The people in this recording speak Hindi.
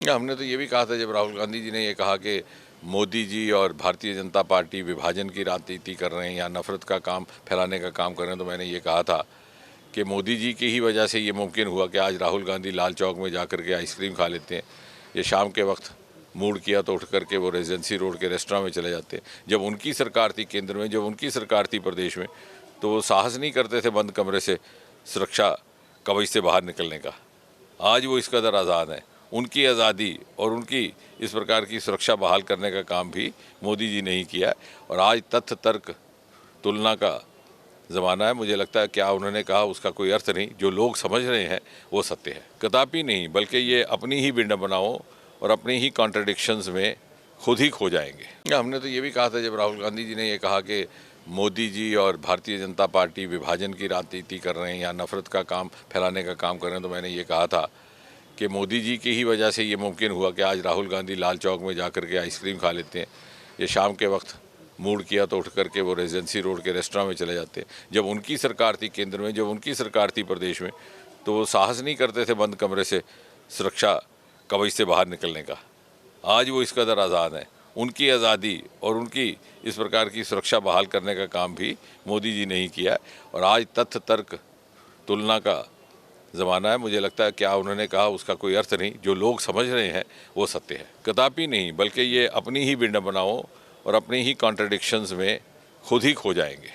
हमने तो ये भी कहा था जब राहुल गांधी जी ने ये कहा कि मोदी जी और भारतीय जनता पार्टी विभाजन की राजनीति कर रहे हैं या नफरत का काम फैलाने का काम कर रहे हैं, तो मैंने ये कहा था कि मोदी जी की ही वजह से ये मुमकिन हुआ कि आज राहुल गांधी लाल चौक में जाकर के आइसक्रीम खा लेते हैं। ये शाम के वक्त मूड किया तो उठ करके वो रेजेंसी रोड के रेस्टोरेंट में चले जाते हैं। जब उनकी सरकार थी केंद्र में, जब उनकी सरकार थी प्रदेश में, तो वो साहस नहीं करते थे बंद कमरे से सुरक्षा कवच से बाहर निकलने का। आज वो इस कदर आज़ाद हैं। उनकी आज़ादी और उनकी इस प्रकार की सुरक्षा बहाल करने का काम भी मोदी जी ने ही किया। और आज तथ्य तर्क तुलना का ज़माना है। मुझे लगता है क्या उन्होंने कहा उसका कोई अर्थ नहीं, जो लोग समझ रहे हैं वो सत्य है। कदापि नहीं, बल्कि ये अपनी ही भिन्न बनाओ और अपनी ही कॉन्ट्रडिक्शंस में खुद ही खो जाएंगे। हमने तो ये भी कहा था जब राहुल गांधी जी ने ये कहा कि मोदी जी और भारतीय जनता पार्टी विभाजन की राजनीति कर रहे हैं या नफरत का काम फैलाने का काम कर रहे हैं, तो मैंने ये कहा था कि मोदी जी की ही वजह से ये मुमकिन हुआ कि आज राहुल गांधी लाल चौक में जाकर के आइसक्रीम खा लेते हैं। ये शाम के वक्त मूड किया तो उठ करके वो रेजेंसी रोड के रेस्टोरेंट में चले जाते हैं। जब उनकी सरकार थी केंद्र में, जब उनकी सरकार थी प्रदेश में, तो वो साहस नहीं करते थे बंद कमरे से सुरक्षा कवच से बाहर निकलने का। आज वो इस कदर आज़ाद हैं। उनकी आज़ादी और उनकी इस प्रकार की सुरक्षा बहाल करने का काम भी मोदी जी ने ही किया। और आज तथ्य तर्क तुलना का ज़माना है। मुझे लगता है क्या उन्होंने कहा उसका कोई अर्थ नहीं, जो लोग समझ रहे हैं वो सत्य है। कदापि नहीं, बल्कि ये अपनी ही भिन्न बनाओ और अपनी ही कॉन्ट्रडिक्शंस में खुद ही खो जाएंगे।